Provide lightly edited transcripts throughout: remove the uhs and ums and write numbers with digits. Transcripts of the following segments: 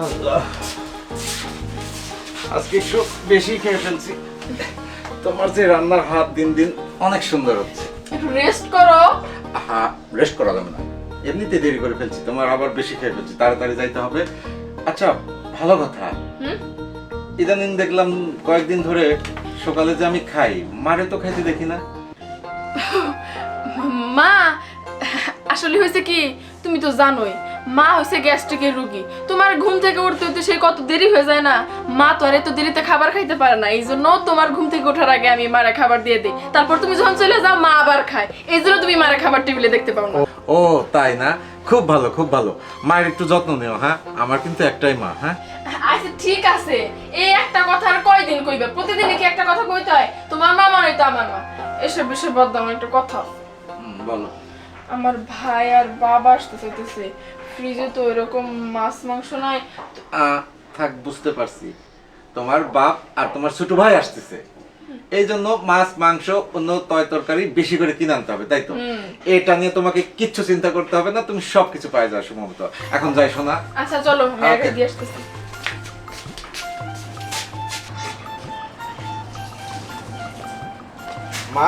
আল্লাহ, আজকে একটু বেশি খেয়ে ফেলছি। তোমার যে রান্নার হাত দিন দিন অনেক সুন্দর হচ্ছে। একটু রেস্ট করো। হ্যাঁ, রেস্ট করা যাবে না, এমনিতে দেরি করে ফেলছি, তোমার আবার বেশি খেয়ে ফেলছি, তাড়াতাড়ি যাইতে হবে। আচ্ছা, ভালো কথা, ইদানিং দেখলাম কয়েকদিন ধরে সকালে যে আমি খাই, মারে তো খাইতে দেখি না। মা আসলে হয়েছে কি, তুমি তো জানোই মা হয়েছে গ্যাস্ট্রিকের রোগী। তোমার ঘুম থেকে উঠতে উঠতে সে কত দেরি হয়ে যায় না, মা তো আর এত দেরিতে খাবার খাইতে পারে না। এই জন্য তোমার ঘুম থেকে ওঠার আগে আমি মারে খাবার দিয়ে দিই, তারপর তুমি যখন চলে যাও মা আবার খায়, এই জন্য তুমি মারে খাবার টেবিলে দেখতে পাও না। ও তাই না, খুব ভালো খুব ভালো। মায়ের একটু যত্ন নিও। হ্যাঁ, আমার কিন্তু একটাই মা। হ্যাঁ আচ্ছা ঠিক আছে, এই একটা কথা আর কয়দিন কইবে? প্রতিদিনই কি একটা কথা কইতে হয়? তোমার মা মানে তো আমার মা। এসব বিষয় বাদ দাও, একটা কথা বলো। আমার ভাই আর বাবা আসতে চাইতেছে, ফ্রিজে তো এরকম মাছ মাংস নাই। থাক, বুঝতে পারছি, তোমার বাপ আর তোমার ছোট ভাই আসতেছে, এই জন্য মাছ মাংস অন্য তয় তরকারি বেশি করে কিনে আনতে হবে, তাই তো? এটা নিয়ে তোমাকে কিচ্ছু চিন্তা করতে হবে না, তুমি সবকিছু পাই যাও সম্ভবত। এখন যাই শোনা। আচ্ছা চলো, আমি আগে দিয়ে আসতেছি। মা,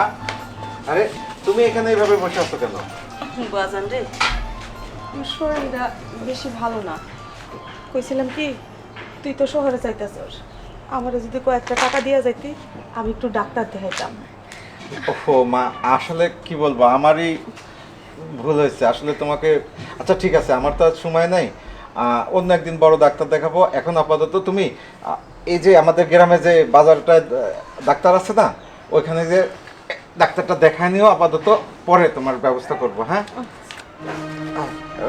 আরে তুমি এখানে এইভাবে বসে আছো কেন? বাজান রে, আমার শরীরটা বেশি ভালো না। কইছিলাম কি, তুই তো শহরে যাইতেছস, আমারে যদি কয়েকটা টাকা দিয়া যাইতি, আমি একটু ডাক্তার দেখাইতাম। ওহো মা, আসলে কি বলবো, আমারই ভুল হয়েছে আসলে তোমাকে। আচ্ছা ঠিক আছে, আমার তো আজ সময় নাই, অন্য একদিন বড় ডাক্তার দেখাবো। এখন আপাতত তুমি এই যে আমাদের গ্রামে যে বাজারটায় ডাক্তার আছে না, ওইখানে যে ডাক্তারটা দেখায় নিও আপাতত, পরে তোমার ব্যবস্থা করবো। হ্যাঁ,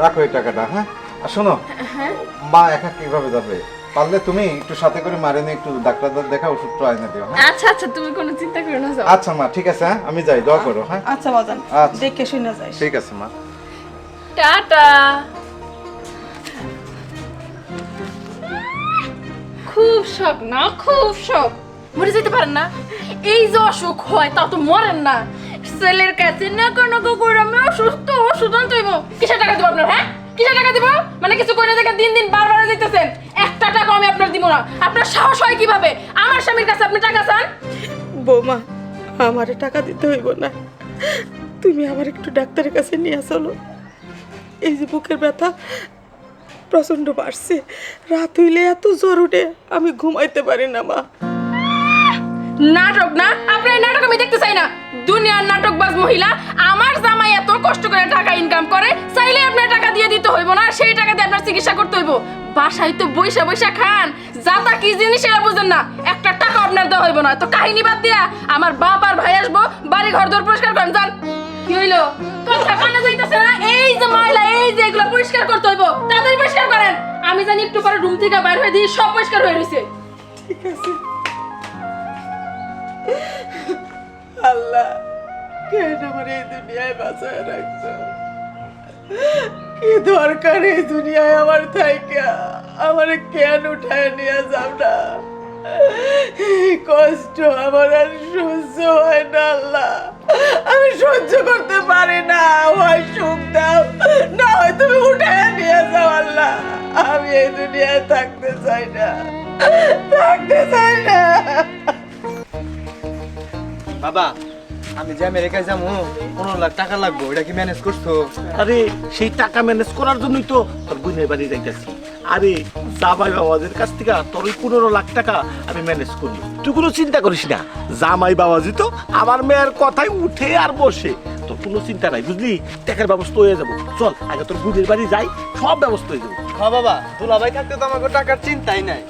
রাখো এই টাকাটা। হ্যাঁ, আর শোনো, মা একা কিভাবে যাবে, পারলে তুমি একটু সাথে করে মারে নিয়ে একটু ডাক্তার দেখা, ওষুধটা আইনা দিও। হ্যাঁ আচ্ছা আচ্ছা, তুমি কোনো চিন্তা করো না, যাও। আচ্ছা মা, ঠিক আছে। হ্যাঁ, আমি যাই, দোয়া করো। হ্যাঁ আচ্ছা বাজান, আচ্ছা। দেখে শুনে যাইস। ঠিক আছে মা। টাটা। খুব শখ না, খুব শখ, মরে যেতে পারেন না? এই যে অসুখ হয় তাও তো মরেন না। ছেলের কাছে না কোনো করে আমি অসুস্থ, ওষুধ আনতে হইব। কিসের টাকা দিব আপনার? হ্যাঁ, কিসের টাকা দিব? মানে কিছু করে দেখে দিন দিন বারবার যাইতেছেন, একটা টাকা আমি আপনার দিব না। আপনার সাহস হয় কিভাবে আমার স্বামীর কাছে আপনি টাকা চান? বৌমা, আমারে টাকা দিতে হইব না, তুমি আমার একটু ডাক্তারের কাছে নিয়ে চলো। এই যে বুকের ব্যথা প্রচন্ড বাড়ছে, রাত হইলে এত জ্বর উঠে, আমি ঘুমাইতে পারি না মা। নাটক না, আপনার এই নাটক আমি দেখতে চাই না। দুনিয়ার নাটকবাজ মহিলা, আমার জামাই এত কষ্ট করে টাকা ইনকাম করে, চাইলে আপনার টাকা দিয়ে দিতে হইব না, সেই টাকা দিয়ে আপনার চিকিৎসা করতে হইব। বাসায় তো বইসা বইসা খান, যাতা কি জিনিস সেটা বুঝেন না, একটা টাকা আপনার দেওয়া হইব না। তো কাহিনী বাদ দিয়া আমার বাপ আর ভাই আসবো, বাড়ি ঘর দর পরিষ্কার করেন, যান। কি হইলো? কথা কানে যাইতাছে না? এই যে ময়লা, এই যে এগুলো পরিষ্কার করতে হইব, তাড়াতাড়ি পরিষ্কার করেন। আমি জানি একটু পরে রুম থেকে বাইরে হয়ে দিয়ে সব পরিষ্কার হয়ে রইছে। ঠিক আছে। আল্লাহ, কেন আমার এই দুনিয়ায় বাঁচায় রাখছো? কি দরকার এই দুনিয়ায় আমার থাইকা? আমারে কেন উঠায় নিয়ে যাও না? এই কষ্ট আমার আর সহ্য হয় না আল্লাহ, আমি সহ্য করতে পারি না। হয় সুখ দাও, না হয় তুমি উঠায় নিয়ে যাও আল্লাহ। আমি এই দুনিয়ায় থাকতে চাই না, থাকতে চাই না। বাবা, আমি যে আমেরিকায় যাবো 15 লাখ টাকা লাগবে, ওইটা কি ম্যানেজ করছো? আরে সেই টাকা ম্যানেজ করার জন্যই তো তোর বোনের বাড়ি যাইতেছি। আরে জামাই বাবাজির কাছ থেকে তোর ওই 15 লাখ টাকা আমি ম্যানেজ করি, তুই কোনো চিন্তা করিস না। জামাই বাবাজি তো আমার মেয়ের কথাই উঠে আর বসে, তোর কোনো চিন্তা নাই, বুঝলি? টাকার ব্যবস্থা হয়ে যাবো। চল আগে তোর বোনের বাড়ি যাই, সব ব্যবস্থা হয়ে যাবো। হ্যাঁ বাবা, দুলাভাই থাকতে তো আমাকে টাকার চিন্তাই নাই।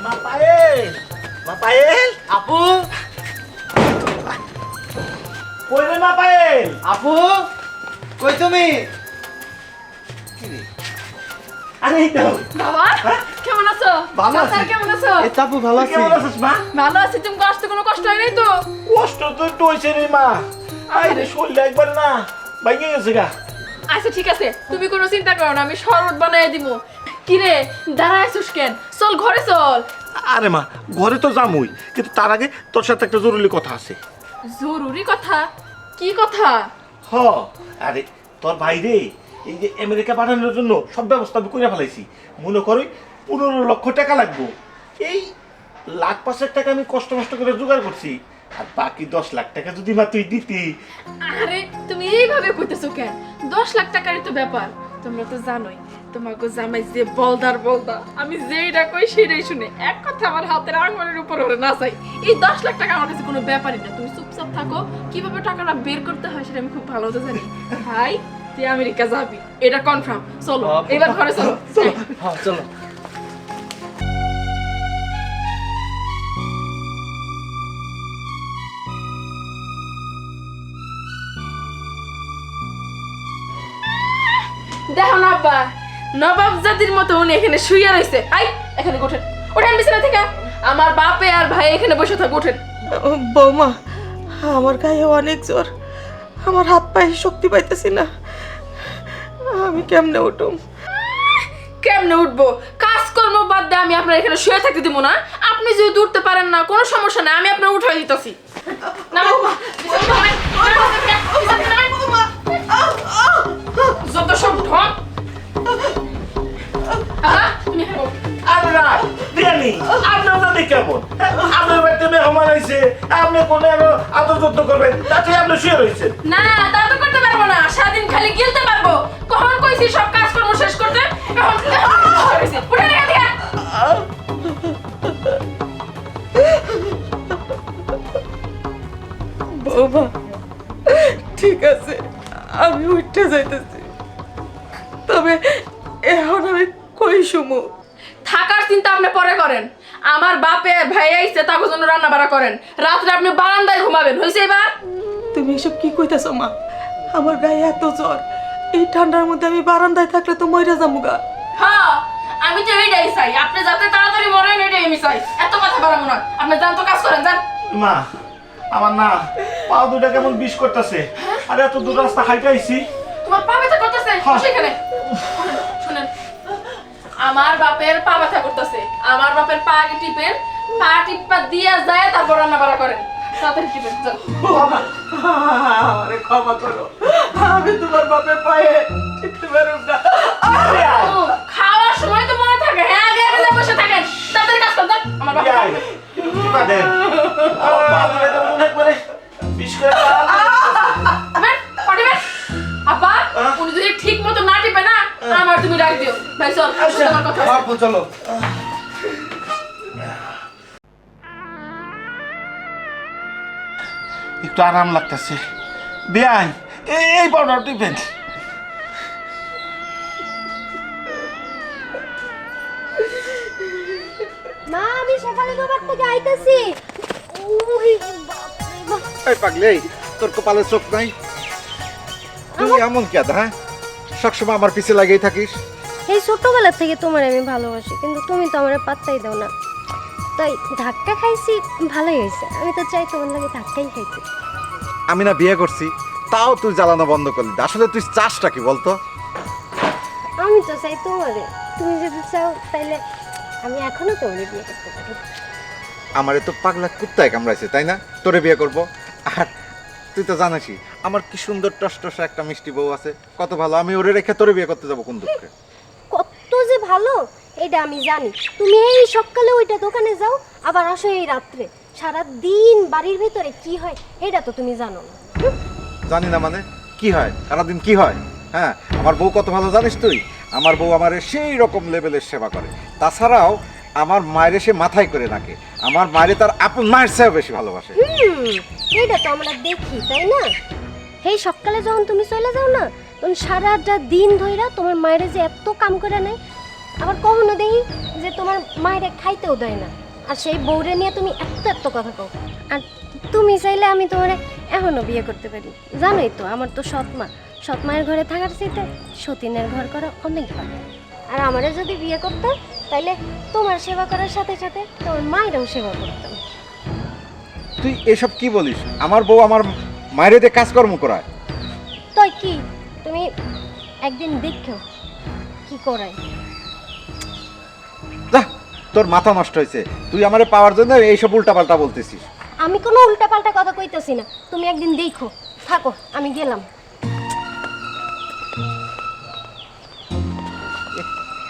মা পায়েল, মা পায়েল, আপু, কই রে মা পায়েল? আপু, কই তুমি? আরে এই তো। বাবা কেমন আছো? ভালো আছি। স্যার কেমন আছো? এই তাপু ভালো আছি। কেমন আছিস মা? ভালো আছি। তুমি আসতে কোনো কষ্ট হয় নাই তো? কষ্ট তো একটু হয়েছে রে মা, আরে শরীরটা একবার না ভাঙে গেছে গা। আচ্ছা ঠিক আছে, তুমি কোনো চিন্তা করো না, আমি শরবত বানাই দিব। কি রে দাঁড়ায় আছিস কেন? চল ঘরে চল। আরে মা, ঘরে তো যামই, কিন্তু তার আগে তোর সাথে একটা জরুরি কথা আছে। জরুরি কথা? কি কথা? হ, আরে তোর ভাই রে এই যে আমেরিকা পাঠানোর জন্য সব ব্যবস্থা আমি করে ফেলাইছি। মনে করো 15 লক্ষ টাকা লাগবো। এই 1,05,000 টাকা আমি কষ্ট করে জোগাড় করছি, আর বাকি 10 লাখ টাকা যদি মা তুই দিতি। আরে তুমি এইভাবে কইতেছো কেন? 10 লাখ টাকারই তো ব্যাপার। তোমরা তো জানোই তোমাকে জামাই যে বলদা, আমি যেইটা কই সেটাই শুনে, এক কথা আমার হাতের আঙুলের উপর ওরে না চাই। এই 10 লাখ টাকা আমার কাছে কোনো ব্যাপারই না। তুমি চুপচাপ থাকো, কিভাবে টাকাটা বের করতে হয় সেটা আমি খুব ভালো মতো জানি। ভাই তুই আমেরিকা যাবি, এটা কনফার্ম। চলো এবার ঘরে চলো। হ্যাঁ চলো। দেখো না আব্বা, নবাব জাতির মতো উনি এখানে শুয়ে রয়েছে। আই এখানে ওঠেন, ওঠেন বিছানা থেকে। আমার বাপে আর ভাই এখানে বসে থাকো, ওঠেন। বৌমা, আমার গায়ে অনেক জ্বর, আমার হাত পায়ে শক্তি পাইতেছি না, আমি কেমনে উঠুম? কেমনে উঠবো? কাজকর্ম বাদ দিয়ে আমি আপনার এখানে শুয়ে থাকতে দিব না? আপনি যদি উঠতে পারেন না কোনো সমস্যা নাই, আমি আপনার উঠাই দিতেছি। যত সব ঢং। তুমি এখানে বসো। আমরা বিয়ানি আপনার জানি কেমন, আপনার বাড়িতে মেহমান আইছে, আপনি কোনে আদর যত্ন করবেন, তাতে আপনি শুয়ে রয়েছেন। না তা তো করতে পারবো না, সারাদিন খালি গিলতে পারবো। কখন কইছি সব কাজকর্ম শেষ করতে? এখন উঠে এখান থেকে। বৌমা ঠিক আছে, আমি উঠতে যাইতেছি, তবে এখন আমি কই শুমু? থাকার চিন্তা আপনি পরে করেন। আমার বাপে ভাই আইছে, তাকে জন্য রান্না বাড়া করেন। রাত্রে আপনি বারান্দায় ঘুমাবেন, হয়েছে এবার? তুমি এসব কি কইতাছো মা? আমার গায়ে এত জ্বর, এই ঠান্ডার মধ্যে আমি বারান্দায় থাকলে তো মইরা যামুগা। হ্যাঁ আমি তো এইটাই চাই, আপনি যাতে তাড়াতাড়ি মরেন এটাই আমি চাই। এত কথা বাড়াবো না, আপনি যান তো কাজ করেন, যান। মা আমার না পা দুটা কেমন বিষ করতেছে, আর এত দূর রাস্তা হাইটে আইছি। তোমার পা ব্যথা করতেছে? সেখানে শুনেন, আমার বাপের পা ব্যথা করতেছে, আমার বাপের পা আগে টিপেন, পা টিপা দিয়ে যায় তারপর রান্না বাড়া করেন। তাড়াতাড়ি টিপেন, যান। আমারে ক্ষমা করো, আমি তোমার বাপের পায়ে টিপতে পারব না। ও, খাওয়ার সময় তো মনে থাকে, হ্যাঁ আগে আগে যা বসে থাকেন, তাড়াতাড়ি কাজ করেন, যান। আমার বাবা আপা উনি যদি ঠিক মতো না টিপে না, আমার তুমি ডাক দিও। ভাই চল, আমার কথা আছে। চলো। একটু আরাম লাগতেছে। বেআই এই পাউডার টিপেন। মা আমি সকালে দোকান থেকে আইতাছি। ওই এই পাগলি, তোর কপালে চোখ নাই? তুই এমন কে হ্যাঁ? সবসময় আমার পিছে লাগিয়ে থাকিস। এই ছোটবেলা থেকে তোমার আমি ভালোবাসি, কিন্তু তুমি তো আমার পাত্তাই দাও না। তাই ধাক্কা খাইছি, ভালোই হয়েছে। আমি তো চাই তোমার লাগে ধাক্কাই খাইতে। আমি না বিয়ে করছি, তাও তুই জ্বালানো বন্ধ করলি। আসলে তুই চাসটা কি বলতো? আমি তো চাই তোমারে, তুমি যদি চাও তাইলে আমি এখনো তোমারে বিয়ে করতে পারি। আমারে তো পাগলা কুত্তায় কামড়াইছে, তাই না? তোরে বিয়ে করব। আর তুই তো জানিসই আমার কি সুন্দর টসটসা একটা মিষ্টি বউ আছে, কত ভালো। আমি ওরে রেখে তোরে বিয়ে করতে যাবো কোন দুঃখে? কত যে ভালো এটা আমি জানি। তুমি এই সকালে ওইটা দোকানে যাও, আবার আসো এই রাত্রে। সারা দিন বাড়ির ভিতরে কি হয় এটা তো তুমি জানো না। জানি না মানে কি হয়? সারাদিন কি হয়? হ্যাঁ, আমার বউ কত ভালো জানিস তুই? আমার বউ আমার সেই রকম লেভেলের সেবা করে। তাছাড়াও আমার মায়ের সে মাথায় করে রাখে। আমার মায়ের তার আপন মায়ের চেয়েও বেশি ভালোবাসে। এটা তো আমরা দেখি, তাই না? এই সকালে যখন তুমি চলে যাও না, তখন সারাটা দিন ধইরা তোমার মায়ের যে এত কাম করে নাই। আবার কখনো দেখি যে তোমার মায়ের খাইতেও দেয় না, আর সেই বউরে নিয়ে তুমি এত কথা কও। আর তুমি চাইলে আমি তোমার এখনো বিয়ে করতে পারি। জানোই তো আমার তো সৎ মায়ের ঘরে থাকার চাইতে সতীনের ঘর করা অনেক ভালো। আর আমারে যদি বিয়ে করতে, তাইলে তোমার সেবা করার সাথে সাথে তোমার মায়েরও সেবা করতাম। তুই এসব কি বলিস? আমার বউ আমার মায়ের দিয়ে কাজকর্ম করায়। তাই কি তুমি একদিন দেখো কি করায়। যা, তোর মাথা নষ্ট হয়েছে। তুই আমারে পাওয়ার জন্য এইসব উল্টাপাল্টা বলতেছিস। আমি কোনো উল্টাপাল্টা কথা কইতেছি না, তুমি একদিন দেখো। থাকো, আমি গেলাম।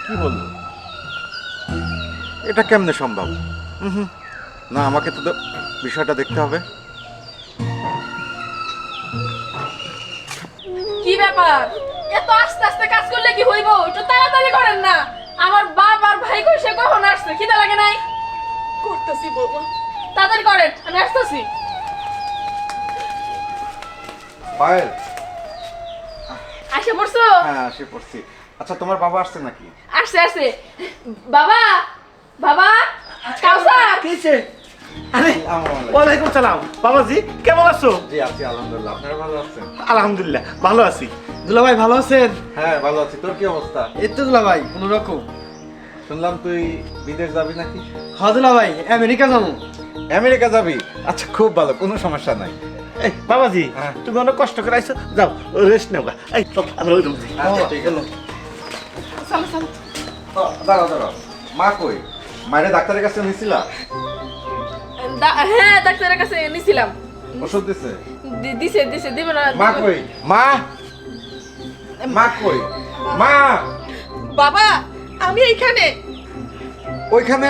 কি বললো? এটা কেমনে সম্ভব? হুম, না, আমাকে তো বিষয়টা দেখতে হবে। কি ব্যাপার, এত আস্তে আস্তে কাজ করলে কি হইব? একটু তাড়াতাড়ি করেন না। আমার বাবার ভাই কই, সে কখন আসছে? খিদা লাগে নাই? করতেছি বৌমা। তাড়াতাড়ি করেন, আমি আসতেছি। পায়েল, আসে পড়ছো? হ্যাঁ আসে পড়ছি। আচ্ছা, তোমার বাবা আসছে নাকি? আসছে আসছে। বাবা, বাবা, কাউসার। কিছে? আরে আসসালামু ওয়ালাইকুম সালাম। বাবাজি কেমন আছো? জি আছি আলহামদুলিল্লাহ। আপনারা ভালো আছেন? আলহামদুলিল্লাহ ভালো আছি। দুলাভাই ভালো আছেন? হ্যাঁ ভালো আছি। তোর কি অবস্থা? এই তো দুলাভাই কোনো রকম। শুনলাম তুই বিদেশ যাবি নাকি? হ্যাঁ দুলাভাই আমেরিকা যাবো। আমেরিকা যাবি? আচ্ছা খুব ভালো, কোনো সমস্যা নাই। এই বাবাজি, হ্যাঁ। তুমি অনেক কষ্ট করে আইছো, যাও রেস্ট নেও গা। এই চল আমরা ওই রুম যাই। আচ্ছা ঠিক আছে। চলো চলো। দাঁড়াও দাঁড়াও, মা কই? মায়ের ডাক্তারের কাছে নিয়েছিলা? হ্যাঁ, ডাক্তারের কাছে নিছিলাম। ওষুধ দিছে? দিছে দিছে, দিবে না? মা কই? মা, মা কই? মা, বাবা, আমি এইখানে। ওইখানে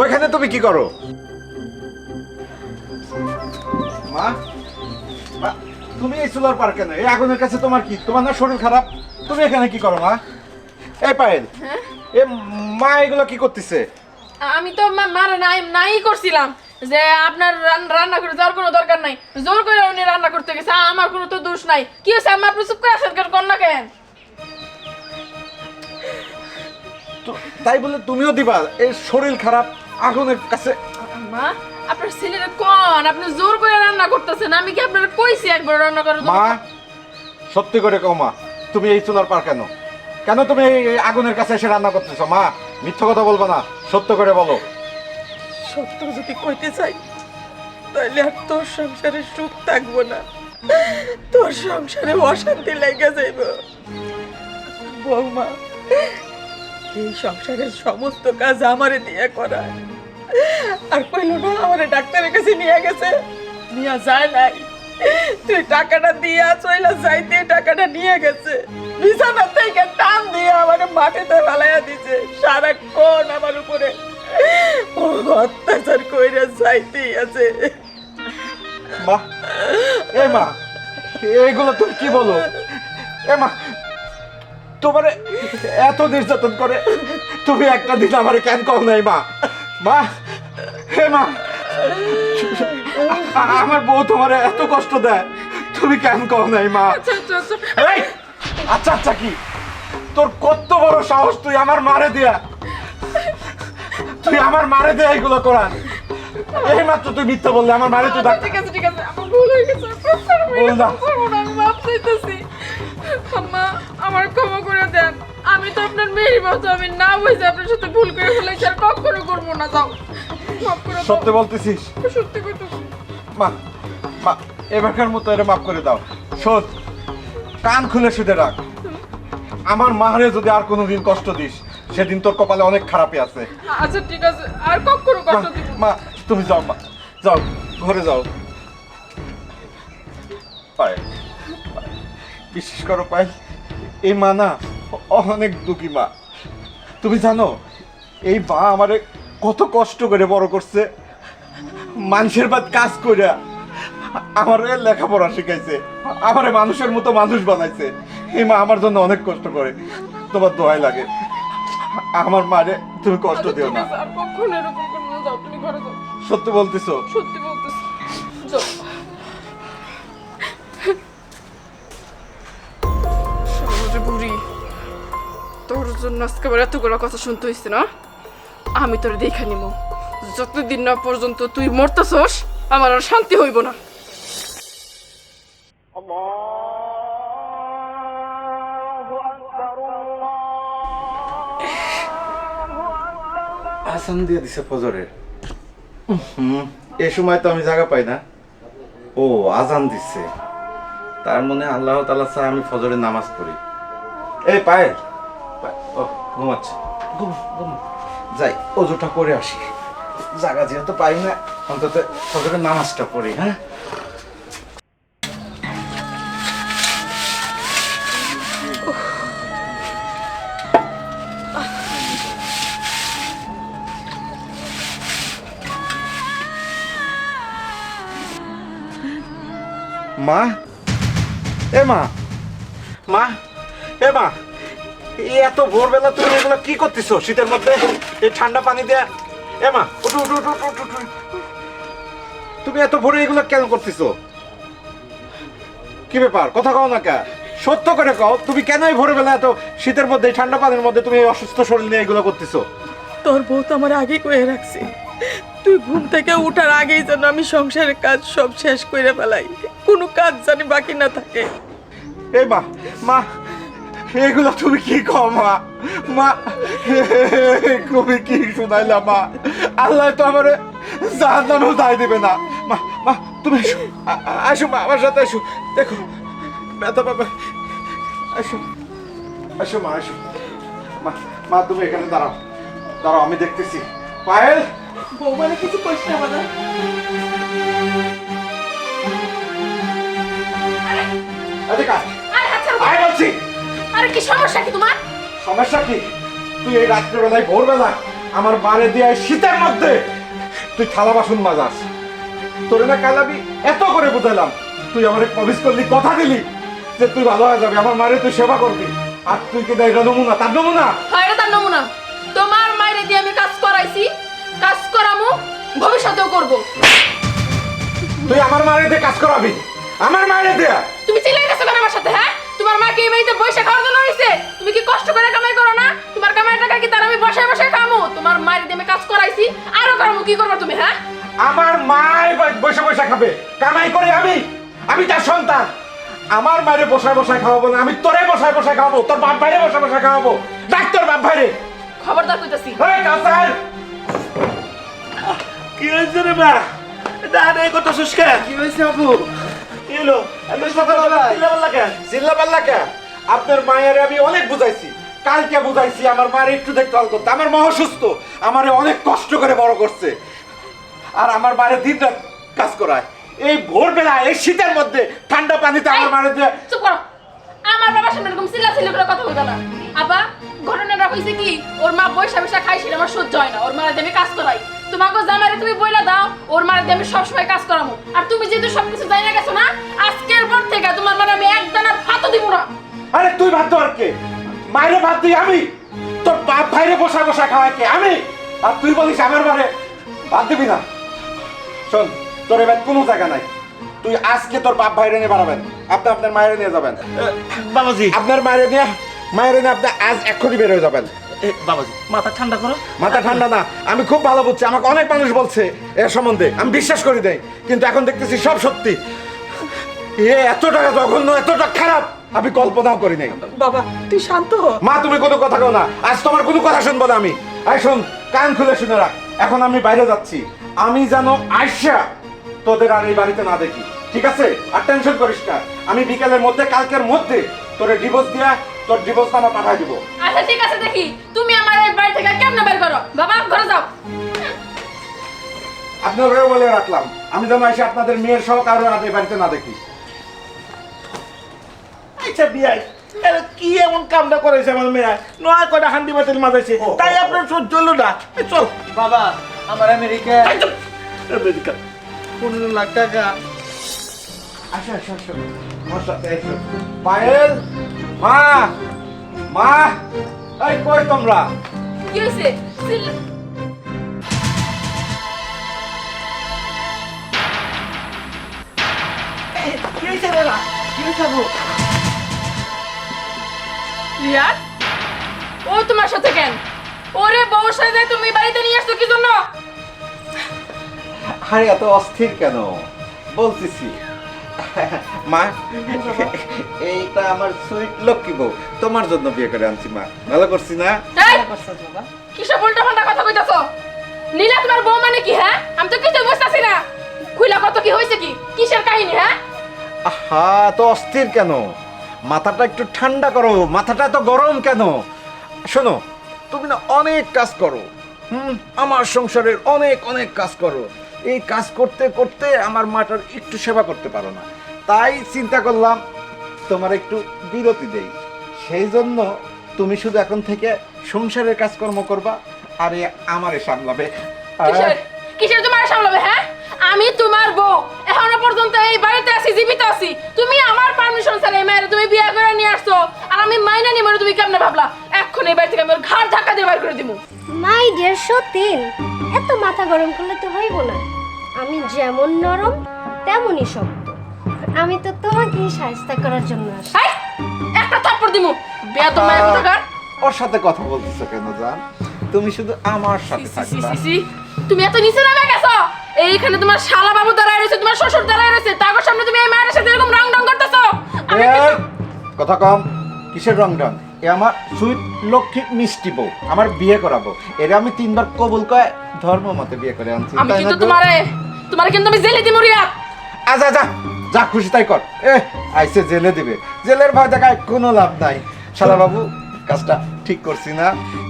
ওইখানে তুমি কি করো? মা, মা, তুমি এই চুলার পার কেন? এই আগুনের কাছে তোমার কি? তোমার না শরীর খারাপ? তুমি এখানে কি করো মা? এই পায়েল, হ্যাঁ? এ মা এগুলো কি করতেছে? আমি তো মারা নাই করছিলাম যে আপনার রান্না করে যাওয়ার কোনো দরকার নাই। জোর করে উনি রান্না করতে গেছে, আমার কোনো তো দোষ নাই। কি হয়েছে আমার? আপনি চুপ করে আছেন কেন? কর না কেন? তাই বলে তুমিও দিবা? এই শরীর খারাপ আগুনের কাছে? মা, আপনার ছেলেরা কোন? আপনি জোর করে রান্না করতেছেন। আমি কি আপনার কইছি একবার রান্না করার জন্য? মা, সত্যি করে কও মা, তুমি এই চুলার পার কেন? কেন তুমি এই আগুনের কাছে এসে রান্না করতেছো? মা, মিথ্যা কথা বলবো না, সত্য করে বলো। সত্য যদি কইতে চাই তাহলে আর তোর সংসারে সুখ থাকবো না, তোর সংসারে অশান্তি লেগে যাইব। বৌমা, এই সংসারের সমস্ত কাজ আমারে দিয়ে করায়। আর কইল না আমারে ডাক্তারের কাছে নিয়ে গেছে, নিয়ে যায় নাই। তুই টাকাটা দিয়া চইলা যাইতে টাকাটা নিয়ে গেছে, বিছানা থেকে টান দিয়ে আমারে মাটিতে ফেলাইয়া দিছে। সারাক্ষণ আমার উপরে ও অত্যাচার কইরা যাইতেই আছে। মা, এ মা, এইগুলো তুমি কি বলো? এ মা, তোমারে এত নির্যাতন করে, তুমি একটা দিন আমারে কেন কও নাই মা? মা, হে মা, আমার বউ তোমারে এত কষ্ট দেয়, তুমি কেন কও নাই মা? আচ্ছা আচ্ছা আচ্ছা। এই, আচ্ছা আচ্ছা কি? তোর কত বড় সাহস, তুই আমার মারে দিয়া, তুই আমার মারে দিয়া এইগুলো করান? এই মাত্র তুই মিথ্যা বললে, আমার মারে তুই আচ্ছা, ঠিক আছে ঠিক আছে, আমার ভুল হয়ে গেছে। বল না। আমি মাপ চাইতেছি। আম্মা, আমার ক্ষমা করে দেন। আমি তো আপনার মেয়েরই মতো, আমি না বুঝে আপনার সাথে ভুল করে ফেলেছি, আর কখনো করবো না। যাও, মাফ করে দাও। সত্যি বলতেছিস? সত্যি কইতেছি। মা, মা, এবারকার মতো এর মাফ করে দাও। শোন, কান খুলে শুধে রাখ, আমার মারে যদি আর কোনোদিন কষ্ট দিস, সেদিন তোর কপালে অনেক খারাপই আছে। আচ্ছা ঠিক আছে, আর কখনো কষ্ট দিব না। মা, তুমি যাও মা, যাও ঘরে যাও। পায়েল, বিশ্বাস করো পায়েল, এই মা না অনেক দুঃখী মা। তুমি জানো এই মা আমারে কত কষ্ট করে বড় করছে, মানুষের বাদ কাজ করে আমার লেখাপড়া শিখাইছে, আমারে মানুষের মতো মানুষ বানাইছে। এই মা আমার জন্য অনেক কষ্ট করে, তোমার দোয়াই লাগে। আমার মারে তুমি কষ্ট আচ্ছা, দিও ঠিক না। আছে, আর কখনো এরকম করবো না। যাও, তুমি ঘরে যাও। সত্যি বলতেছো? সত্যি বলতেছি, যাও। সমাজে বুড়ি, তোর জন্য আজকে আবার এতগুলো কথা শুনতে হয়েছে না? আমি তোর দেখে নিব। যতদিন না পর্যন্ত তুই মরতেছস, আমার আর শান্তি হইব না। আসান দিয়ে দিছে ফজরের। এই সময় তো আমি জায়গা পাই না। ও আজান দিচ্ছে, তার মনে আল্লাহ তাআলা চায় আমি ফজরের নামাজ পড়ি। এই পায়েল, ও ঘুমাচ্ছে, যাই অজুটা করে আসি। জায়গা যেহেতু পাই না, অন্তত ফজরের নামাজটা পড়ি। হ্যাঁ, মা, এ মা, মা, এ মা, এই এত ভোরবেলা তুমি এগুলো কি করতেছো শীতের মধ্যে? এই ঠান্ডা পানি দেয়া। এ মা, উঠো উঠো উঠো উঠো উঠো। তুমি এত ভোরে এগুলো কেন করতেছো? কি ব্যাপার, কথা কও না কে? সত্য করে কও, তুমি কেন এই ভোরবেলা এত শীতের মধ্যে এই ঠান্ডা পানির মধ্যে তুমি এই অসুস্থ শরীর নিয়ে এগুলো করতেছো? তোর বউ তো আমার আগে কয়ে রাখছি, তুই ঘুম থেকে উঠার আগেই যেন আমি সংসারের কাজ সব শেষ করে ফেলাই, কোনো কাজ জানি বাকি না থাকে। এই মা, মা, এগুলো তুমি কি কও মা? মা, তুমি কি শুনাইলা মা? আল্লাহ তো আমার জাহান্নামেও দায় দিবে না। মা, মা, তুমি এসো, আসো মা, আমার সাথে আসো। দেখো ব্যথা পাবে, আসো, আসো মা, আসো। মা, মা, তুমি এখানে দাঁড়াও, দাঁড়াও, আমি দেখতেছি। পায়েল, বউ মানে কিছু কইস না বাবা। এদিকে আয়। আরে আচ্ছা, আয় বলছি। আরে কি সমস্যা কি তোমার? সমস্যা কি? তুই এই রাত্রেবেলায় ভোরবেলা আমার বারে দিয়ে এই শীতের মধ্যে তুই থালা বাসন মাজাস। তোরে না কাল আমি এত করে বুঝাইলাম, তুই আমার প্রমিস করলি, কথা দিলি যে তুই ভালো হয়ে যাবে, আমার মায়ের তুই সেবা করবি, আর তুই কি এটা নমুনা, তার নমুনা। হয় এটা তার নমুনা। তোমার মায়ের দিয়ে আমি কাজ করাইছি, কাজ করামু, ভবিষ্যতেও করব। তুই আমার মায়ের দিয়ে কাজ করাবি? আমার মায়ের দিয়ে? তুমি চিল্লাইতেছো কেন আমার সাথে? হ্যাঁ, তোমার মা কি এই বাড়িতে বসে খাওয়ার জন্য হইছে? তুমি কি কষ্ট করে কামাই করো না? তোমার কামাই টাকা কি তার আমি বসে বসে খামু? তোমার মায়ের দিয়ে আমি কাজ করাইছি, আরো কামু, কি করবা তুমি? হ্যাঁ, আমার মায় বসে বসে খাবে, কামাই করে আমি? আমি তার সন্তান। আমার মায়ের বসায় বসায় খাওয়াবো না, আমি তোরে বসায় বসায় খাওয়াবো, তোর বাপ ভাইরে বসায় বসায় খাওয়াবো। ডাক্তার বাপ ভাইরে। খবরদার কইতাছি। এই কাসার, কি হয়েছে রে মা? দাঁড়ে কত শুষ্কা। কি হয়েছে আপু? কি হলো? এত সকালবেলা চিল্লাপাল্লা কেন? চিল্লা পাল্লা কে? আপনার মায়ের আমি অনেক বুঝাইছি, কালকে বুঝাইছি আমার মায়ের একটু দেখভাল করতে। আমার মা অসুস্থ, আমারে অনেক কষ্ট করে বড় করছে, আর আমার মায়ের দিন রাত কাজ করায়। এই ভোরবেলা এই শীতের মধ্যে ঠান্ডা পানিতে আমার মায়ের দিয়ে। চুপ করো। আমার বাবার সামনে এরকম চিল্লাচিল্লি করে কথা বলবা না। আবা, ঘটনাটা হইছে কি, ওর মা বৈশা বৈশা খাই, সেটা আমার সহ্য হয় না। ওর মায়ের দিয়ে আমি কাজ করাই। তোমাকে জামাইরে তুমি বইলা দাও, ওর মায়ের দিয়ে আমি সবসময় কাজ করামু। আর তুমি যেহেতু সবকিছু জানা গেছো না, আজকের পর থেকে তোমার মানে আমি এক দানার ভাতও দিব না। আরে তুই ভাত দেওয়ার কে? মায়ের ভাত দিই আমি? তোর বাপ ভাইরে বসা বসা খাওয়ায় কে? আমি? আর তুই বলিস আমার বারে ভাত দিবি না? শোন, তোর এবার কোনো জায়গা নাই। তুই আজকে তোর বাপ ভাইরে নিয়ে বাড়াবেন, আপনি আপনার মায়ের নিয়ে যাবেন। বাবাজি, আপনার মায়ের নিয়ে আপনি আজ এক্ষুনি বের হয়ে যাবেন। বাবাজি মাথা ঠান্ডা করো। মাথা ঠান্ডা না, আমি খুব ভালো বুঝছি। আমাকে অনেক মানুষ বলছে এর সম্বন্ধে, আমি বিশ্বাস করি দেই, কিন্তু এখন দেখতেছি সব সত্যি। এ এতটা জঘন্য, এতটা খারাপ আমি কল্পনাও করি নাই। বাবা তুই শান্ত হ। মা, তুমি কোনো কথা কও না, আজ তোমার কোনো কথা শুনবো না আমি। আয় শোন, কান খুলে শুনে রাখ, এখন আমি বাইরে যাচ্ছি, আমি যেন আয়শা তোদের আর এই বাড়িতে না দেখি, ঠিক আছে? আর টেনশন করিস না, আমি বিকেলের মধ্যে, কালকের মধ্যে তোরে ডিভোর্স দিয়া তোর ডিভোর্স নামা পাঠাই দিব। আচ্ছা ঠিক আছে, দেখি তুমি আমার এই বাড়ি থেকে কেমনে বের করো। বাবা, ঘরে যাও। আপনাদেরও বলে রাখলাম, আমি যেন এসে আপনাদের মেয়ের সহ কারো আর এই বাড়িতে না দেখি। আচ্ছা বিয়াই, এরা কি এমন কামটা করেছে আমার মেয়ে? নয় কটা হান্ডি বাতিল মাথাইছে, তাই আপনার সহ্য হলো না। চল বাবা, আমার আমেরিকা আমেরিকা 15 লাখ টাকা। আসো আসো আসো, আমার সাথে এসো। পায়েল, মা, মা, এই কই তোমরা? কি হইছে? কি হয়েছে রে? কি হয়েছে আপু? রিয়া, ও তোমার সাথে কেন? ওরে বউর সাথে তুমি বাড়িতে নিয়ে আসছো কি জন্য? আরে এত অস্থির কেন? বলতেছি মা, এইটা আমার সুইট লক্ষ্মী বউ, তোমার জন্য বিয়ে করে আনছি মা। ভালো করছি না? এই, কিসব উল্টা পাল্টা কথা কইতাছো? নীলা তোমার বউ মানে কি? হ্যাঁ, আমি তো কিছু বুঝতাছি না। খুইলা কত কি হইছে, কি কিসের কাহিনী? হ্যাঁ, আহা, তো অস্থির কেন? মাথাটা একটু ঠান্ডা করো, মাথাটা এত গরম কেন? শোনো, তুমি না অনেক কাজ করো, আমার সংসারের অনেক অনেক কাজ করো। এই কাজ করতে করতে আমার মাটার একটু সেবা করতে পারো না, তাই চিন্তা করলাম তোমার একটু বিরতি দেই। সেই জন্য তুমি শুধু এখন থেকে সংসারের কাজকর্ম করবা, আর আমারে সামলাবে। কিসের কিসের তোমার সামলাবে? হ্যাঁ, আমি তোমার বউ, এখনো পর্যন্ত এই বাড়িতে আছি, জীবিত আছি। তুমি আমার পারমিশন ছাড়া এই মেয়ের তুমি বিয়ে করে নিয়ে আসছো, আর আমি মাইনা নিব না। তুমি কেমনে ভাবলা এখন এই বাড়ি থেকে আমি ওর ঘাড় ধাক্কা দিয়ে বার করে দিব? মাই ডিয়ার সতীন, এত মাথা গরম করলে তো হইব না। আমি যেমন নরম তেমনই শক্ত। আমি তো তোমাকে সাহায্য করার জন্য আসি। এই, একটা থাপ্পড় দিমু বেয়াদব মায়ের কোথাকার। ওর সাথে কথা বলতেছো কেন জান? তুমি শুধু আমার সাথে সি, সি, থাকবা। সি, সি। তুমি এত নিচে নামে গেছো। এইখানে তোমার শালা বাবু দাঁড়ায় রয়েছে, তোমার শ্বশুর দাঁড়ায় রয়েছে, তার সামনে তুমি এই মায়ের সাথে এরকম রং রং করতেছো। আমি এই, কিন্তু- কথা কম। কিসের রং ঢং? এ আমার সুইট লক্ষ্মী মিষ্টি বউ, আমার বিয়ে করাবো। এর আমি 3 বার কবুল করে ধর্ম মতে বিয়ে করে আনছি। আমি তাই কিন্তু না গো? তোমারে কিন্তু আমি জেলে দিমু রিয়া। আচ্ছা যা যা খুশি তাই কর। আইসে জেলে দিবে, জেলের ভয় দেখায় কোনো লাভ নাই। শালা বাবু, কাজটা ঠিক করছি না?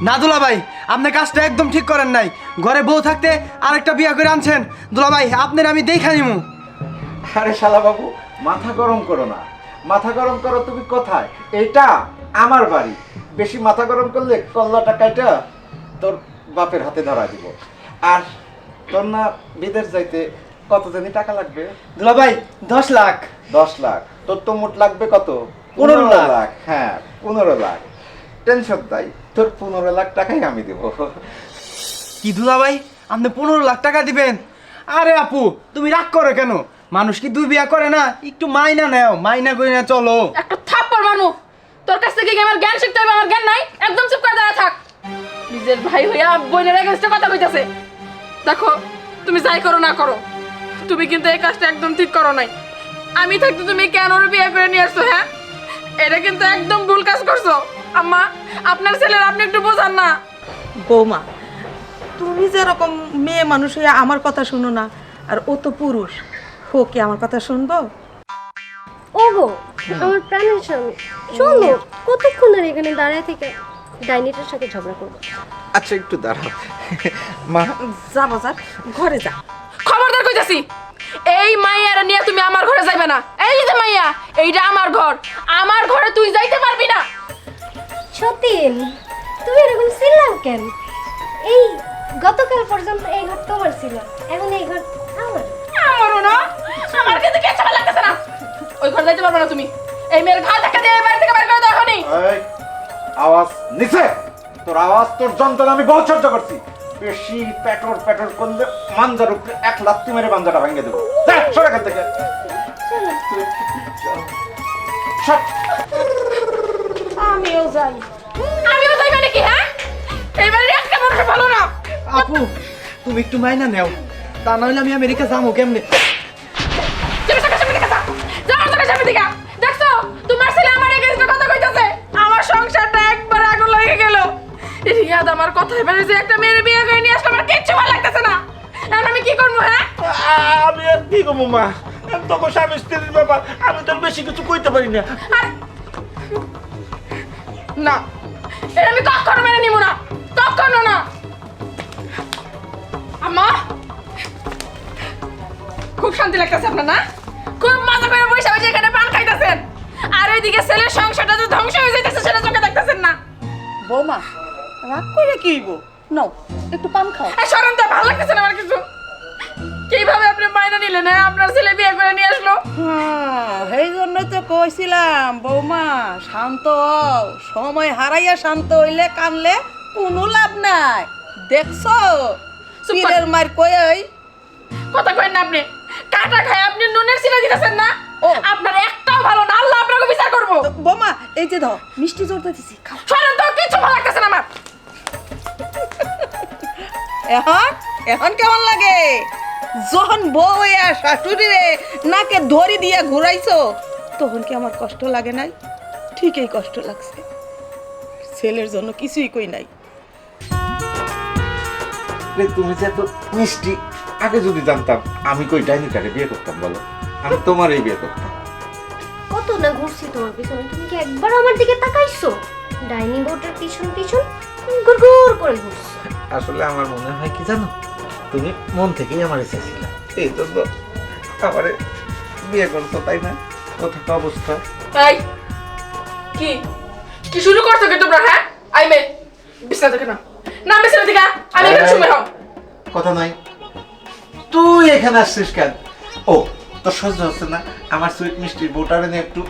না দুলা ভাই, আপনি কাজটা একদম ঠিক করেন নাই। ঘরে বউ থাকতে আরেকটা বিয়া করে আনছেন। দুলা ভাই, আপনার আমি দেখা নিমু। আরে শালা বাবু, মাথা গরম করো না। মাথা গরম করো তুমি কোথায়? এটা আমার বাড়ি। বেশি মাথা গরম করলে কল্লাটা কাইটা তোর বাপের হাতে ধরা দিব। আর তোর না বিদেশ যাইতে কত জানি টাকা লাগবে? দুলা ভাই, 10 লাখ। 10 লাখ। তোর তো মোট লাগবে কত? 15 লাখ। হ্যাঁ, 15 লাখ। টেনশন তাই, তোর 15 লাখ টাকাই আমি দেব। কি দুলা ভাই, আপনি 15 লাখ টাকা দিবেন? আরে আপু, তুমি রাগ করো কেন? মানুষ কি 2 বিয়া করে না? একটু মাইনা নেও, মাইনা কই না চলো। একটা থাপ্পড় মারমু। তোর কাছ থেকে কি আমার জ্ঞান শিখতে হবে? আমার জ্ঞান নাই। একদম চুপ করে দাঁড়া থাক। নিজের ভাই হইয়া বোনের এগেইনস্টে কথা কইতাছে। দেখো, তুমি যাই করো না করো, তুমি কিন্তু এই কাজটা একদম ঠিক করো নাই। আমি থাকতে তুমি কেন ওর বিয়ে করে নিয়ে আসছো? হ্যাঁ, এটা কিন্তু একদম ভুল কাজ করছো। আম্মা, আপনার ছেলের আপনি একটু বোঝান না। বৌমা, তুমি যেরকম মেয়ে মানুষ হয়ে আমার কথা শুনো না, আর ও তো পুরুষ, ও কি আমার কথা শুনবো? ওগো, আমার প্রাণের স্বামী, চলো কতক্ষণ আর এখানে দাঁড়ায় থেকে ডাইনিটার সাথে ঝগড়া করবো? আচ্ছা একটু দাঁড়াও মা। যা বাজার, ঘরে যা। খবরদার কইতাছি, এই মাইয়ারে নিয়ে তুমি আমার ঘরে যাইবে না। এই যে মাইয়া, এইটা আমার ঘর। আমার ঘরে তুই যাইতে পারবি না। সতীন, তুমি এরকম ছিলাম কেন? এই গতকাল পর্যন্ত এই ঘর তোমার ছিল, এখন এই ঘর আমার। আমারও না, আমার কিন্তু কিচ্ছু ভালো লাগতেছে না। ওই ঘরে যাইতে পারবে না তুমি। এই মেয়ের ঘা ধাক্কা দিয়ে এই বাড়ি থেকে বের করে দাও এখনই। এই, আওয়াজ নিচে। তোর আওয়াজ, তোর যন্ত্রণা আমি বহু সহ্য করছি। বেশি পেটর পেটর করলে মাঞ্জার উপরে 1 লাত্তি মেরে মাঞ্জাটা ভেঙে দেবো। যা, সরে এখান থেকে। সর। আমিও যাই। আমিও যাই মানে কি? হ্যাঁ, এই বাড়ির একটা মানুষ ভালো না। আপু, তুমি একটু মাইনা নেও, তা নইলে আমি আমেরিকা যাবো কেমনে? তুমি চোখের সামনে থেকে যা। যাও চোখের সামনে থেকে। দেখছো, তোমার ছেলে আমার এগেইনস্টে কথা কইতাছে। আমার সংসারটা একবার আগুন লেগে গেল। রিয়াদ আমার কথাই বলে যে একটা মেয়ের বিয়ে করে নিয়ে আসলে আমার কিচ্ছু ভালো লাগতেছে না। এখন আমি কি করবো? হ্যাঁ, আমি আর কি করবো মা? তোমার স্বামী স্ত্রীর ব্যাপার, আমি তো বেশি কিছু কইতে পারি না। আর না, এটা আমি কখনো মেনে নিব না, কখনো না। আম্মা, খুব শান্তি লাগতেছে আপনার না? খুব মজা করে বসে বসে এখানে পান খাইতেছেন, আর ওইদিকে ছেলের সংসারটা যে ধ্বংস হয়ে যাইতেছে সেটা চোখে দেখতেছেন না। বৌমা, রাগ করে কি হইব? নাও, একটু পান খাও। সরেন তো, ভালো লাগতেছে না আমার কিছু। কিভাবে আপনি মাইনা নিলেন? হ্যাঁ, আপনার ছেলে বিয়ে করে নিয়ে আসলো। হ্যাঁ, সেই জন্য তো কইছিলাম বৌমা, শান্ত হও। সময় হারাইয়া শান্ত হইলে কানলে কোনো লাভ নাই। দেখছো, চুপ কর। পীরের মার কই কথা কইন না আপনি। কাটা খায় আপনি নুনের সিলা দিতেছেন না। ও। আপনার একটাও ভালো না, আল্লাহ আপনাকে বিচার করবো। বৌমা, এই যে দাও মিষ্টি জোরটা দিছি, খাও। সরেন তো, কিছু ভালো লাগতেছে না আমার। এখন এখন কেমন লাগে? যখন বউ আর শাশুড়িরে নাকে ধরি দিয়ে ঘুরাইছো, তখন কি আমার কষ্ট লাগে নাই? ঠিকই কষ্ট লাগছে। ছেলের জন্য কিছুই কই নাই। রে, তুমি যে এত মিষ্টি, আগে যদি জানতাম আমি কই ডাইনিটারে বিয়ে করতাম বলো? আমি তোমারই বিয়ে করতাম। কত না ঘুরছি তোমার পিছনে, তুমি কি একবার আমার দিকে তাকাইছো? ডাইনি বোর্ডের পিছন পিছন গুড় গুড় করে ঘুরছো। আসলে আমার মনে হয় কি জানো, তুমি মন থেকেই আমার চাইছিলে, এই জন্য আমারে বিয়ে করতো, তাই না? কোথাও অবস্থা। এই, কি কি শুরু করছো কি তোমরা? হ্যাঁ, আইমে বিছনা থেকে না, না বিছনা থেকে। আমি এখানে শুয়ে হও। কথা নাই, তুই এখানে আসছিস কেন? ও, তোর সহ্য হচ্ছে না আমার সুইট মিষ্টি বউটারে নিয়ে একটু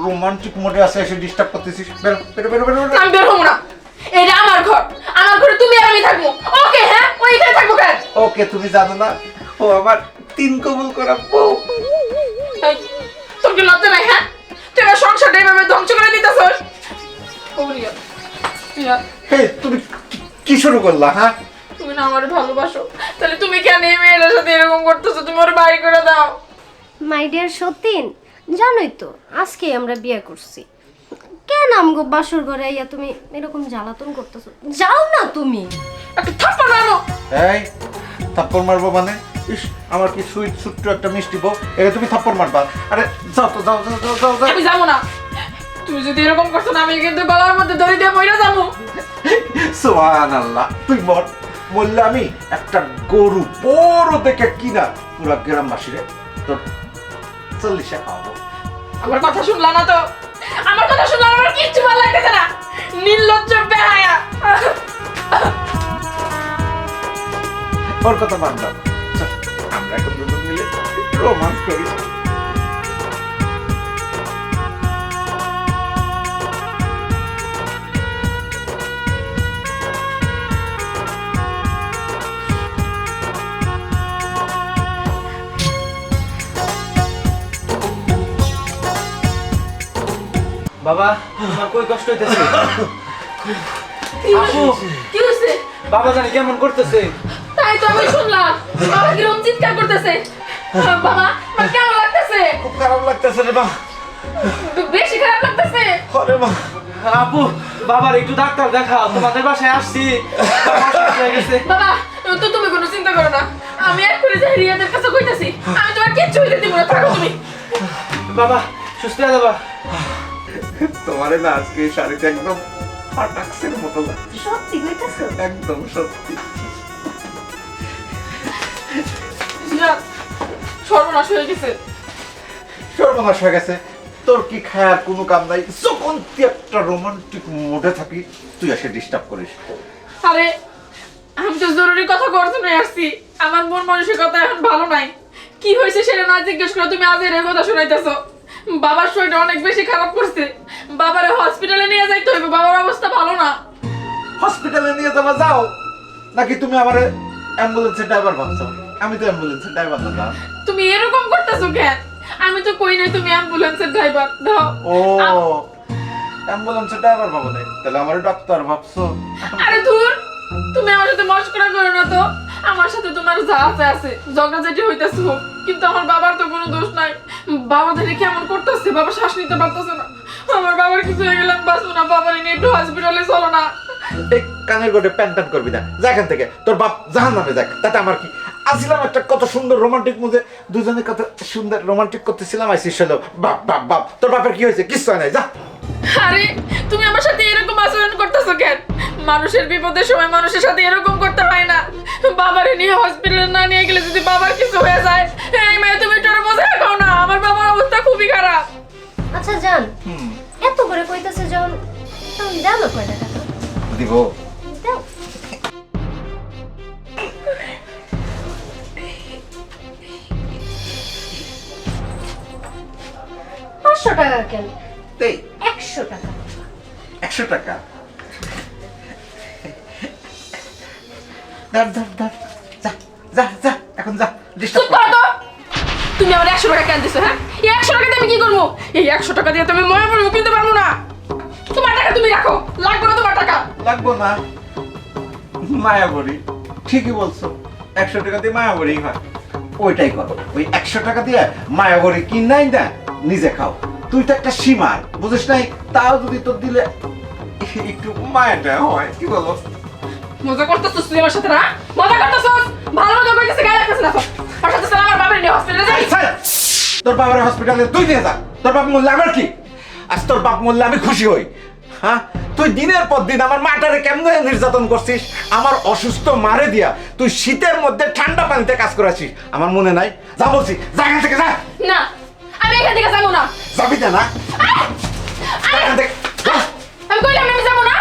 রোমান্টিক মোডে আছে এসে ডিস্টার্ব করতেছিস বেরো বেরো বেরো বেরো বেরো। আমি বের হবো না, এটা আমার ঘর, আমার ঘরে তুমি আর আমি থাকবো। ওকে হ্যাঁ, ওইখানে থাকবো কেন? ওকে তুমি জানো না ও আমার 3 কবুল করা বউ। এই, তোর কি লজ্জা নাই হ্যাঁ? তুই আমার সংসারটা এভাবে ধ্বংস করে দিতেছস। কবুলিয়া, ইয়া, এই তুমি কি শুরু করলা হ্যাঁ? তুমি না আমার ভালোবাসো, তাহলে তুমি কেন এই মেয়েটার সাথে এরকম করতেছো? তুমি ওর বাড়ি করে দাও। মাই ডিয়ার সতীন, জানোই তো আজকে আমরা বিয়ে করছি, কেন আমগো বাসর ঘরে আইয়া তুমি এরকম জ্বালাতন করতেছো? যাও না তুমি। একটা থাপ্পড় মারো। এই থাপ্পড় মারবো মানে? ইস আমার কি সুইট ছোট্ট একটা মিষ্টি বউ, এটা তুমি থাপ্পড় মারবা? আরে যাও তো যাও যাও যাও যাও যাও। আমি যাবো না, তুমি যদি এরকম করছো না আমি কিন্তু গলার মধ্যে দড়ি দিয়ে মইরা যাবো। সুবহানাল্লাহ, তুই মর, বললে আমি একটা গরু বড় দেখে কিনা পুরা গ্রামবাসীরে তোর 40 খাওয়াবো। আমার কথা শুনলা না তো? আমার কথা শুনলা না? আমার কিচ্ছু ভালো লাগতেছে না, নির্লজ্জ বেহায়া। ওর কথা মানলাম, চল, আমরা এখন দুজন মিলে রোমান্স করি। বাবা তোমার কই কষ্ট হইতেছে? আপু কি হয়েছে? বাবা জানি কেমন করতেছে। তাই তো আমি শুনলাম, বাবা কিরকম চিৎকার করতেছে। বাবা আমার কেমন লাগতেছে? খুব খারাপ লাগতেছে রে মা। বেশি খারাপ লাগতেছে? আরে মা, আপু বাবার একটু ডাক্তার দেখাও, তোমাদের বাসায় আসছি, বাবা অসুস্থ হয়ে গেছে। বাবা তো তুমি কোনো চিন্তা করো না, আমি এক্ষুনি যাই রিয়াদের কাছে কইতাছি, আমি তোমার কিচ্ছু হইতে দিব না, থাকো তুমি। বাবা সুস্থ হয়ে যাবা। তোমারে না আজকে এই শাড়িতে একদম ফাটাক্সের মতো লাগছে। সত্যি কইতাছো? একদম সত্যি। জিয়াদ, সর্বনাশ হয়ে গেছে। সর্বনাশ হয়ে গেছে। তোর কি খায়ার কোনো কাম নাই? যখন তুই একটা রোমান্টিক মোডে থাকি তুই এসে ডিস্টার্ব করিস। আরে আমি তো জরুরি কথা করার জন্য আসছি, আমার মন মানসিকতা এখন ভালো নাই। কি হয়েছে সেটা না জিজ্ঞেস করে তুমি আজ এর কথা শুনাইতেছো। বাবার শরীরটা অনেক বেশি খারাপ করছে, বাবারে হসপিটালে নিয়ে যাইতে হইবে, বাবার অবস্থা ভালো না। হসপিটালে নিয়ে যাবা যাও, নাকি তুমি আমার অ্যাম্বুলেন্সের ড্রাইভার ভাবছো? আমি তো অ্যাম্বুলেন্সের ড্রাইভার না। তুমি এরকম করতেছো কেন? আমি তো কই নাই তুমি অ্যাম্বুলেন্সের ড্রাইভার। দাও। ও অ্যাম্বুলেন্সের ড্রাইভার ভাবো নাই, তাহলে আমার ডাক্তার ভাবছো? আরে ধুর, তুমি আমার সাথে মস্করা করো না তো। আমার সাথে তোমার যা আছে আছে, ঝগড়াঝাটি হইতেছে হোক, কিন্তু আমার বাবার তো কোনো দোষ নাই। বাবা দেখে কেমন করতেছে, বাবা শ্বাস নিতে পারতেছে না। আমার বাবার কিছু হয়ে গেলে আমি বাঁচবো না, বাবার নিয়ে একটু হসপিটালে চলো না। এই কানের গোটে প্যান প্যান করবি না, যা এখান থেকে। তোর বাপ জাহান নামে যাক, তাতে আমার কি? আসছিলাম একটা কত সুন্দর রোমান্টিক মুজে, দুজনে কত সুন্দর রোমান্টিক করতেছিলাম, আইসিস হলো বাপ বাপ বাপ। তোর বাপের কি হয়েছে? কিচ্ছু হয় নাই, যা। আরে তুমি আমার সাথে এরকম আচরণ করতেছো কেন? মানুষের বিপদের সময় মানুষের সাথে এরকম করতে হয় না। বাবারে নিয়ে হসপিটালে না নিয়ে গেলে যদি বাবার কিছু হয়ে যায়, এই মেয়ে তুমি একটু বোঝা রাখো না, আমার বাবার অবস্থা খুবই খারাপ। আচ্ছা জান, এত করে কইতাছে যখন, তখন দাও না কয়টা টাকা। দিব। দাও। $500 কেন? এই 100 টাকা। 100 টাকা। ধর ধর ধর, যা যা যা, এখন যা, ডিস্টার্ব চুপ করো তো। তুমি আমার 100 টাকা কেন দিছো? হ্যাঁ, এই 100 টাকা দিয়ে আমি কি করবো? এই 100 টাকা দিয়ে তুমি মনে পড়বো কিনতে পারবো না। তোমার টাকা তুমি রাখো, লাগবে না তোমার টাকা। লাগবো না। মায়াবরী, ঠিকই বলছো, 100 টাকা দিয়ে মায়াবরী হয়। ওইটাই করো, ওই 100 টাকা দিয়ে মায়াবরী কিনাই না, নিজে খাও। তুই তো একটা সীমার, বুঝিস নাই? তাও যদি তোর দিলে একটু মায়াটা হয়, কি বলো? মজা করতেছস তুই আমার সাথে না? মজা করতেছস? ভালো মজা করতেছিস, গায়ে লাগতেছ না তো। আর সাথে সাথে আমার বাবার নিয়ে হসপিটালে যাই। তোর বাবার হসপিটালে তুই নিয়ে যা, তোর বাপ মরলে আমার কি? আজ তোর বাপ মরলে আমি খুশি হই। হ্যাঁ, তুই দিনের পর দিন আমার মাটারে কেমনে নির্যাতন করছিস, আমার অসুস্থ মারে দিয়া তুই শীতের মধ্যে ঠান্ডা পানিতে কাজ করাছিস, আমার মনে নাই? যা বলছি, যা এখান থেকে, যা। না, আমি এখান থেকে যাবো না। যাবি না? না যা এখান থেকে, যা। আমি কইলাম না আমি যাবো না।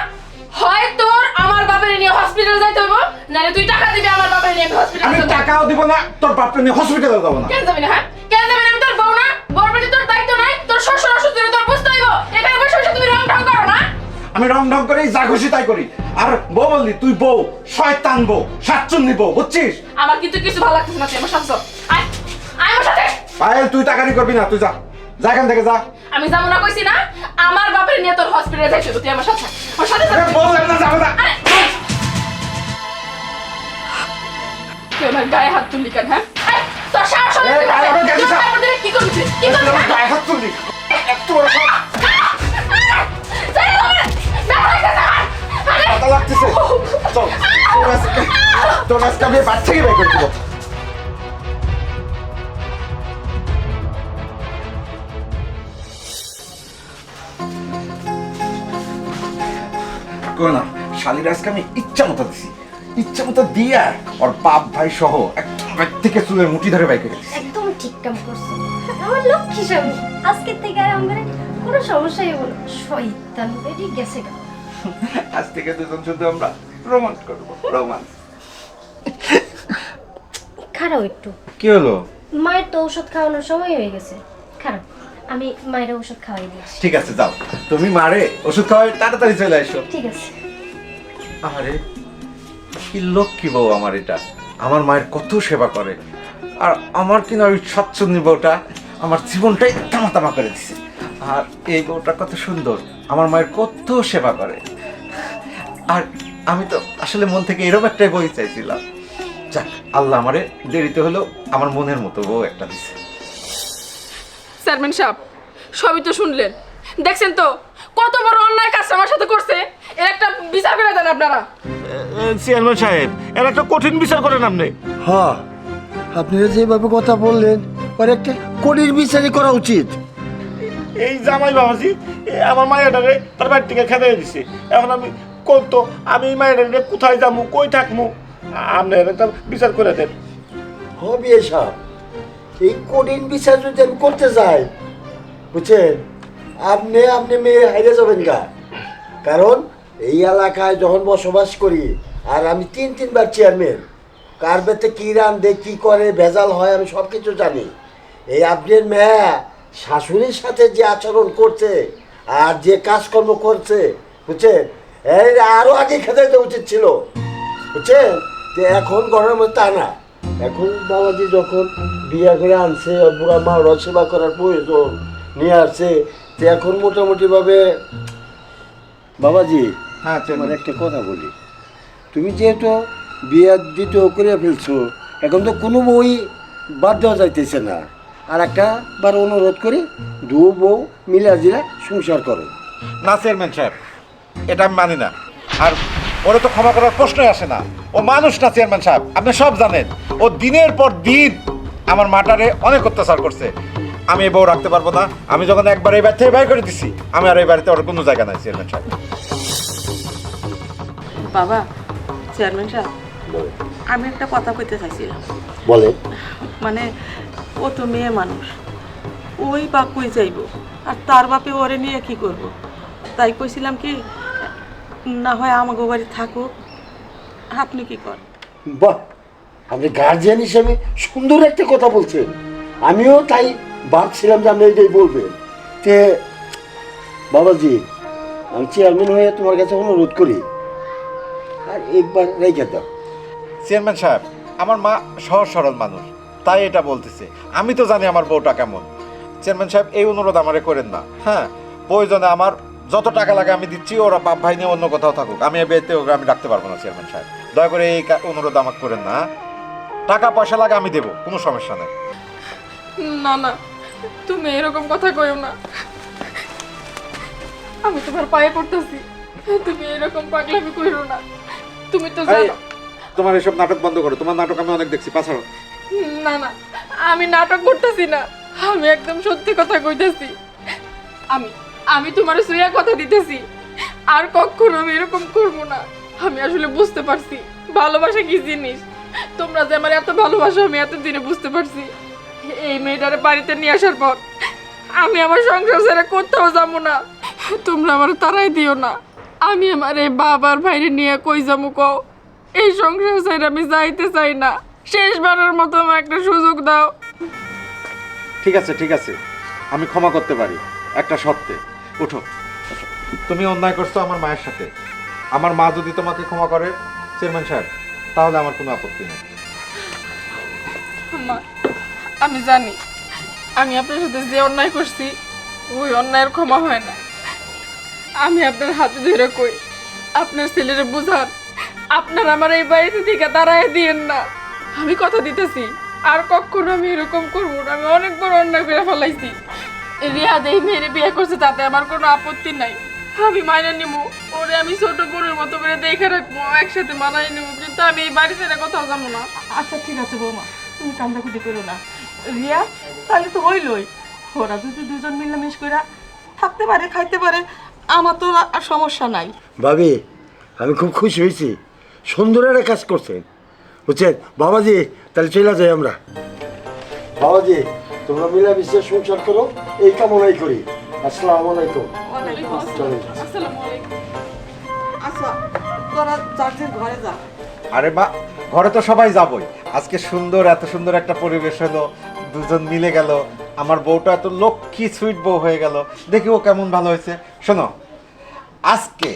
হয় তোর আমার বাবার নিয়ে হসপিটালে যাইতে হইব, নাহলে তুই টাকা দিবি আমার বাবার নিয়ে আমি হসপিটালে আমি যাবো। টাকাও দিব না, তোর বাপকে নিয়ে হসপিটালে যাবো না। কেন যাবি না? হ্যাঁ, কেন যাবি না? আমি তোর বরবাদি তোর দায়িত্ব নাই, তোর শ্বশুর অসুস্থ হলে তোর বুঝতে হইব। এখানে বসে বসে তুমি রং ঢং করো না। আমি রং ঢং করে যা খুশি তাই করি। আর বউ বললি তুই বউ, শয়তান বউ, শাকচুন্নি বউ, বুঝছিস? আমার কিন্তু কিছু ভালো লাগতেছে না, তুই আমার সাথে চল। আয় আয় আমার সাথে। পায়েল তুই টাকারি করবি না, তুই যা, যা এখান থেকে যা। আমি যাবো না কইছি না, আমার বাপের নিয়ে তোর হসপিটালে যাইতে হবে, তুই আমার সাথে থাক। আমার সাথে থাক। বললাম না যাবো না। আরে, তুই আমার গায়ে হাত তুললি কেন? হ্যাঁ আয়, তোর সাহস হলে তুই গায়ে হাত কেন দিছ? তোর তারপর দিলে কি করবি তুই? কি করবি? আমার গায়ে হাত তুললি, এত বড় সাহস। ব্যথা লাগতেছে। চল, তোর আজকে আমি বাচ্চাকে বের করে দেবো। কই না, শালির আজকে আমি ইচ্ছা মতো দিছি, ইচ্ছা মতো দিয়া ওর বাপ ভাই সহ একদম ব্যাগ থেকে চুলের মুঠি ধরে বাইক করে দিছি। একদম ঠিক কাম করছো। আমার লক্ষ্মী স্বামী আজকের থেকে আর আমাদের কোনো সমস্যাই হবো না। শয়তান বেটি গেছে গা। আজ থেকে দুজন শুধু আমরা রোমান্স করবো, রোমান্স। খারাপ একটু, কি হলো? মায়ের তো ঔষধ খাওয়ানোর সময় হয়ে গেছে। খারাপ, আমি মায়ের ঔষধ খাওয়াই দিয়েছি। ঠিক আছে যাও, তুমি মারে ওষুধ খাওয়াই তাড়াতাড়ি চলে আসো। ঠিক আছে। আরে কি লক্ষ্মী বউ আমার এটা, আমার মায়ের কত সেবা করে। আর আমার কিনা ওই স্বাচ্ছন্দ্য বউটা আমার জীবনটাই তামা তামা করে দিছে। আর এই বউটা কত সুন্দর, আমার মায়ের কত সেবা করে। আর আমি তো আসলে মন থেকে এরকম একটাই বই চাইছিলাম। যাক, আল্লাহ আমারে দেরিতে হলেও আমার মনের মতো বউ একটা দিছে। চেয়ারম্যান সাহেব, সবই তো শুনলেন, দেখছেন তো কত বড় অন্যায় কাজ আমার সাথে করছে। এর একটা বিচার করে দেন আপনারা। চেয়ারম্যান সাহেব, এর একটা কঠিন বিচার করেন আপনি। হ্যাঁ, আপনারা যেভাবে কথা বললেন ওর একটা কড়ির বিচারই করা উচিত। এই জামাই বাবাজি আমার মায়েরারে তার বাড়ি থেকে খেতে দিছে। এখন আমি কত, আমি এই মায়েরারে কোথায় যাবো, কই থাকবো, আপনি এর একটা বিচার করে দেন। হবে এসব, এই কঠিন বিচার যদি আমি করতে যাই, বুঝছেন, আপনি মেয়ে হারিয়ে যাবেন গা। কারণ এই এলাকায় যখন বসবাস করি, আর আমি তিনবার চেয়ারম্যান, কার বেতে কী রান্ধে কী করে ভেজাল হয় আমি সব কিছু জানি। এই আপনার মেয়ে শাশুড়ির সাথে যে আচরণ করছে আর যে কাজকর্ম করছে, বুঝছেন, এর আরও আগে খেতে দেওয়া উচিত ছিল, বুঝছেন। যে এখন ঘরের মধ্যে তা না, এখন বাবাজি যখন বিয়ে করে আনছে ওর বুড়া মা ওর সেবা করার প্রয়োজন নিয়ে আসছে, তো এখন মোটামুটিভাবে বাবাজি হ্যাঁ, তোমার একটা কথা বলি, তুমি যেহেতু বিয়ে দিতে করে ফেলছো, এখন তো কোনো বই বাদ দেওয়া যাইতেছে না। আর একটা বার অনুরোধ করি, দু বউ মিলা জিরা সংসার করো। না চেয়ারম্যান সাহেব, এটা আমি মানি না। আর ওরা তো ক্ষমা করার প্রশ্নই আসে না। ও মানুষ না চেয়ারম্যান সাহেব, আপনি সব জানেন। ও দিনের পর দিন আমার মাটারে অনেক অত্যাচার করছে। আমি এই বউ রাখতে পারবো না। আমি যখন একবার এই বাড়ি থেকে বাইর করে দিছি, আমি আর এই বাড়িতে ওর কোনো জায়গা নাই চেয়ারম্যান সাহেব। বাবা, চেয়ারম্যান সাহেব, আমি একটা কথা কইতে চাইছিলাম। বলে মানে ও তো মেয়ে মানুষ, ওই বা কই যাইব, আর তার বাপে ওরে নিয়ে কি করব। তাই কইছিলাম কি, না হয় আমাকে বাড়ি থাকুক, আপনি কি করেন? বাহ, আপনি গার্জিয়ান হিসেবে সুন্দর একটা কথা বলছেন। আমিও তাই ভাবছিলাম যে আপনি এটাই বলবেন। তে বাবাজি, আমি চেয়ারম্যান হয়ে তোমার কাছে অনুরোধ করি, আর একবার রেখে দাও। চেয়ারম্যান সাহেব, আমার মা সহজ সরল মানুষ, তাই এটা বলতেছে। আমি তো জানি আমার বউটা কেমন। চেয়ারম্যান সাহেব, এই অনুরোধ আমারে করেন না। হ্যাঁ, প্রয়োজনে আমার যত টাকা লাগে আমি দিচ্ছি, ওরা বাপ ভাই নিয়ে অন্য কোথাও থাকুক, আমি এ বিয়েতে ওকে আমি রাখতে পারবো না। চেয়ারম্যান সাহেব, দয়া করে এই অনুরোধ আমাকে করেন না। টাকা পয়সা লাগে আমি দেবো, কোনো সমস্যা নেই। না না, তুমি এরকম কথা কইও না। আমি তোমার পায়ে পড়তেছি, তুমি এরকম পাগলামি কইরো না। তুমি তো জানো। তোমার এসব নাটক বন্ধ করো, তোমার নাটক আমি অনেক দেখছি, পাছাড়ো। না না, আমি নাটক করতেছি না, আমি একদম সত্যি কথা কইতেছি। আমি তোমার সুইয়া কথা দিতেছি, আর কখনো আমি এরকম করবো না। আমি আসলে বুঝতে পারছি ভালোবাসা কি জিনিস। তোমরা যে আমার এত ভালোবাসো, আমি এতদিনে বুঝতে পারছি। এই মেয়েটারে বাড়িতে নিয়ে আসার পর আমি আমার সংসার ছেড়ে কোথাও যাবো না। তোমরা আমার তারাই দিও না। আমি আমার এই বাবার ভাইরে নিয়ে কই যাবো কও? এই সংসার ছেড়ে আমি যাইতে চাই না। শেষবারের মতো আমার একটা সুযোগ দাও। ঠিক আছে, ঠিক আছে, আমি ক্ষমা করতে পারি একটা শর্তে। উঠো উঠো। তুমি অন্যায় করছো আমার মায়ের সাথে, আমার মা যদি তোমাকে ক্ষমা করে চেয়ারম্যান সাহেব, তাহলে আমার কোনো আপত্তি নেই। মা, আমি জানি আমি আপনার সাথে যে অন্যায় করছি ওই অন্যায়ের ক্ষমা হয় না। আমি আপনার হাতে ধরে কই, আপনার ছেলেরে বুঝান, আপনার আমার এই বাড়িতে থেকে দাঁড়ায় দিয়েন না। আমি কথা দিতেছি আর কখনো আমি এরকম করবো না। আমি অনেক বড় অন্যায় করে ফেলাইছি। রিয়াদ এই মেয়েরে বিয়ে করছে তাতে আমার কোনো আপত্তি নাই, আমি মাইনে নিব। ওরে আমি ছোট বোনের মতো করে দেখে রাখবো, একসাথে মানাই নেব, কিন্তু আমি এই বাড়ি ছেড়ে কোথাও যাবো না। আচ্ছা ঠিক আছে বৌমা, তুমি কান্দাকুটি করো না। রিয়া, তাহলে তো হইলই, ওরা যদি দুজন মিলামিশ করে থাকতে পারে, খাইতে পারে, আমার তো আর সমস্যা নাই। ভাবি, আমি খুব খুশি হয়েছি, সুন্দর একটা কাজ করছেন, বুঝছেন বাবাজি। তাহলে চলে যাই আমরা। বাবাজি, তোমরা মিলামিশে সংসার করো, এই কামনাই করি। আসসালামু আলাইকুম। চলে যাই। আসসালামু আলাইকুম। আচ্ছা, তোরা চার্চের ঘরে যা। আরে মা, ঘরে তো সবাই যাবই। আজকে সুন্দর, এত সুন্দর একটা পরিবেশ হলো, দুজন মিলে গেল, আমার বউটা এত লক্ষ্মী সুইট বউ হয়ে গেল, দেখি ও কেমন ভালো হয়েছে। শোনো, আজকে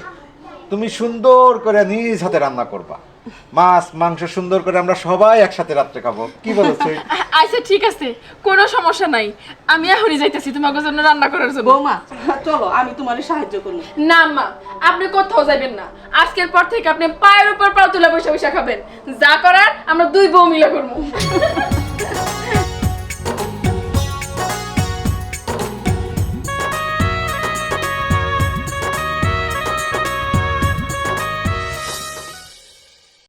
তুমি সুন্দর করে নিজ হাতে রান্না করবা, মাছ মাংস সুন্দর করে আমরা সবাই একসাথে রাত্রে খাবো, কি বলেছো? আচ্ছা ঠিক আছে, কোনো সমস্যা নাই। আমি এখনই যাইতেছি তোমাকে জন্য রান্না করার জন্য। বৌমা চলো, আমি তোমার সাহায্য করবো। না মা, আপনি কোথাও যাবেন না। আজকের পর থেকে আপনি পায়ের উপর পা তুলে বসে বসে খাবেন। যা করার আমরা দুই বউ মিলে করবো।